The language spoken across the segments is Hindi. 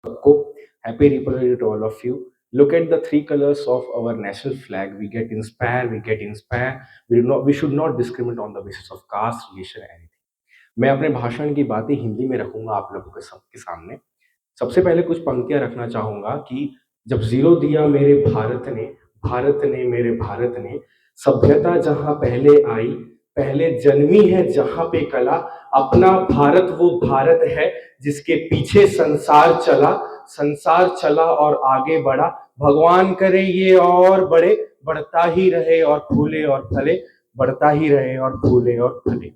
सबको happy republic day to all of you. Look at the three colors of our national flag. We get inspired. We get inspired. We should not discriminate on the basis of caste, religion, anything. मैं अपने भाषण की बातें हिंदी में रखूंगा आप लोगों के सबके सामने. सबसे पहले कुछ पंक्तियां रखना चाहूंगा कि जब जीरो दिया मेरे भारत ने मेरे भारत ने, सभ्यता जहां पहले आई, पहले जन्मी है जहां पे कला, अपना भारत वो भारत है जिसके पीछे संसार चला और आगे बढ़ा. भगवान करे ये और बढ़े, बढ़ता ही रहे और फूले और फले, बढ़ता ही रहे और फूले और फले.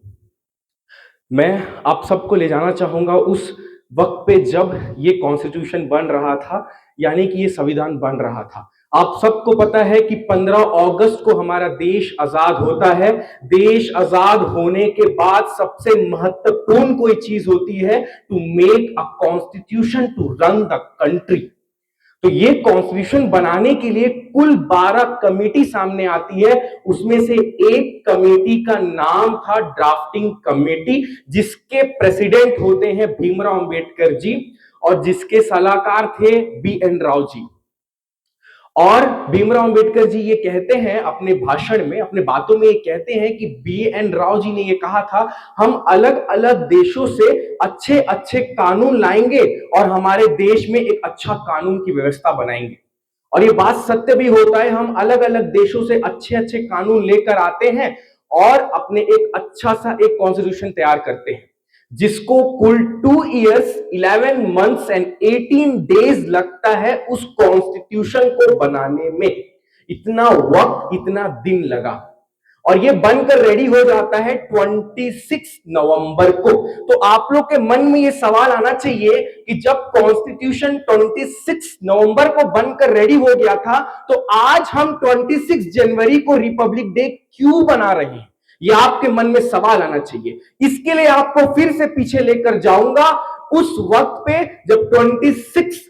मैं आप सबको ले जाना चाहूंगा उस वक्त पे जब ये कॉन्स्टिट्यूशन बन रहा था, यानी कि ये संविधान बन रहा था. आप सबको पता है कि 15 अगस्त को हमारा देश आजाद होता है. देश आजाद होने के बाद सबसे महत्वपूर्ण कोई चीज होती है, to make a constitution to run the country. तो ये कॉन्स्टिट्यूशन बनाने के लिए कुल 12 कमेटी सामने आती है. उसमें से एक कमेटी का नाम था ड्राफ्टिंग कमेटी, जिसके प्रेसिडेंट होते हैं भीमराव अंबेडकर जी और जिसके सलाहकार थे बी.एन. राव जी. और भीमराव अंबेडकर जी ये कहते हैं अपने भाषण में, अपने बातों में ये कहते हैं कि बी.एन. राव जी ने ये कहा था, हम अलग अलग देशों से अच्छे अच्छे कानून लाएंगे और हमारे देश में एक अच्छा कानून की व्यवस्था बनाएंगे. और ये बात सत्य भी होता है. हम अलग अलग देशों से अच्छे अच्छे कानून लेकर आते हैं और अपने एक अच्छा सा एक कॉन्स्टिट्यूशन तैयार करते हैं, जिसको कुल 2 years 11 months and 18 days लगता है उस कॉन्स्टिट्यूशन को बनाने में. इतना वक्त, इतना दिन लगा और ये बनकर रेडी हो जाता है 26 नवंबर को. तो आप लोग के मन में ये सवाल आना चाहिए कि जब कॉन्स्टिट्यूशन 26 नवंबर को बनकर रेडी हो गया था, तो आज हम 26 जनवरी को रिपब्लिक डे क्यों बना रहे हैं. ये आपके मन में सवाल आना चाहिए. इसके लिए आपको फिर से पीछे लेकर जाऊंगा उस वक्त पे जब 26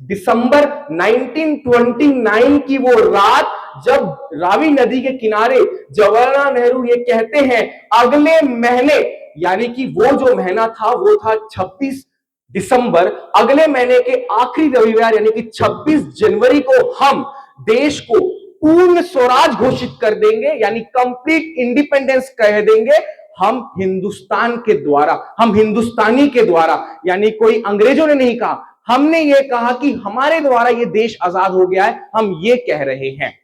दिसंबर 1929 की वो रात, जब रावी नदी के किनारे जवाहरलाल नेहरू ये कहते हैं अगले महीने, यानी कि वो जो महीना था वो था 26 दिसंबर, अगले महीने के आखिरी रविवार यानी कि 26 जनवरी को हम देश को पूर्ण स्वराज घोषित कर देंगे, यानी कंप्लीट इंडिपेंडेंस कह देंगे. हम हिंदुस्तान के द्वारा, हम हिंदुस्तानी के द्वारा, यानी कोई अंग्रेजों ने नहीं कहा, हमने ये कहा कि हमारे द्वारा ये देश आजाद हो गया है, हम ये कह रहे हैं.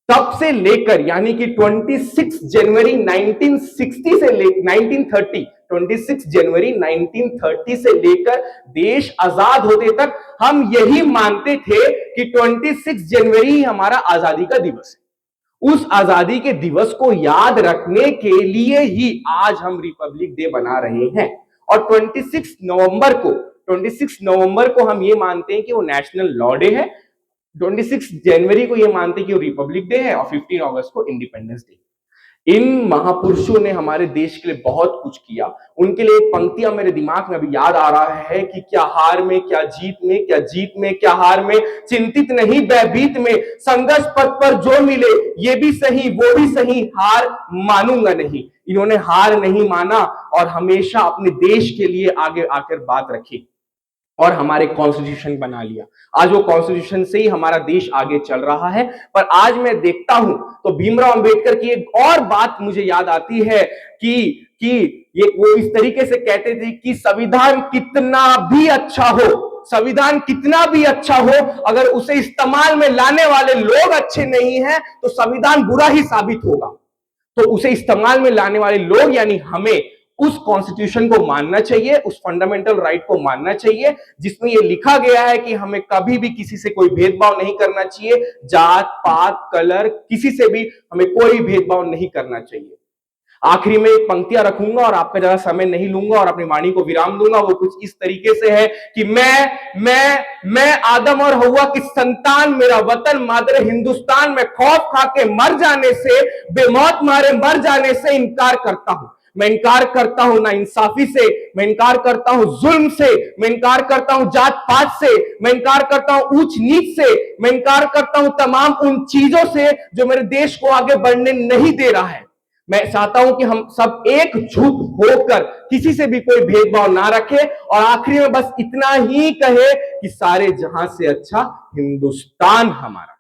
तब से लेकर यानी कि 26 जनवरी 1960 से लेकर 1930, 26 जनवरी 1930 से लेकर देश आजाद होते तक हम यही मानते थे कि 26 जनवरी हमारा आजादी का दिवस है. उस आजादी के दिवस को याद रखने के लिए ही आज हम रिपब्लिक डे बना रहे हैं. और 26 नवंबर को हम ये मानते हैं कि वो नेशनल लॉ डे है. 26 जनवरी को ये मानते हैं कि वो रिपब्लिक डे है और 15 अगस्त को इंडिपेंडेंस डे. इन महापुरुषों ने हमारे देश के लिए बहुत कुछ किया. उनके लिए एक पंक्तियां मेरे दिमाग में अभी याद आ रहा है कि क्या हार में क्या जीत में, क्या जीत में क्या हार में, चिंतित नहीं भयभीत में, संघर्ष पथ पर जो मिले ये भी सही वो भी सही, हार मानूंगा नहीं. इन्होंने हार नहीं माना और हमेशा अपने देश के लिए आगे आकर बात रखी और हमारे कॉन्स्टिट्यूशन बना लिया. आज वो कॉन्स्टिट्यूशन से ही हमारा देश आगे चल रहा है. पर आज मैं देखता हूं तो भीमराव अंबेडकर की एक और बात मुझे याद आती है कि ये वो इस तरीके से कहते थे कि संविधान कितना भी अच्छा हो, संविधान कितना भी अच्छा हो, अगर उसे इस्तेमाल में लाने वाले लोग अच्छे नहीं हैं तो संविधान बुरा ही साबित होगा. तो उसे इस्तेमाल में लाने वाले लोग यानी हमें उस कॉन्स्टिट्यूशन को मानना चाहिए, उस फंडामेंटल राइट को मानना चाहिए जिसमें यह लिखा गया है कि हमें कभी भी किसी से कोई भेदभाव नहीं करना चाहिए. जात पात कलर किसी से भी हमें कोई भेदभाव नहीं करना चाहिए. आखिरी में एक पंक्तियां रखूंगा और आपका ज्यादा समय नहीं लूंगा और अपनी वाणी को विराम दूंगा. वो कुछ इस तरीके से है कि मैं आदम और हव्वा की संतान, मेरा वतन मादर हिंदुस्तान में खौफ खा के मर जाने से, बेमौत मारे मर जाने से इनकार करता हूं. मैं इनकार करता हूं ना इंसाफी से, मैं इनकार करता हूं जुल्म से, मैं इनकार करता हूं जात पात से, मैं इनकार करता हूं ऊंच नीच से, मैं इनकार करता हूं तमाम उन चीजों से जो मेरे देश को आगे बढ़ने नहीं दे रहा है. मैं चाहता हूं कि हम सब एकजुट होकर किसी से भी कोई भेदभाव ना रखे और आखिरी में बस इतना ही कहे कि सारे जहां से अच्छा हिंदुस्तान हमारा।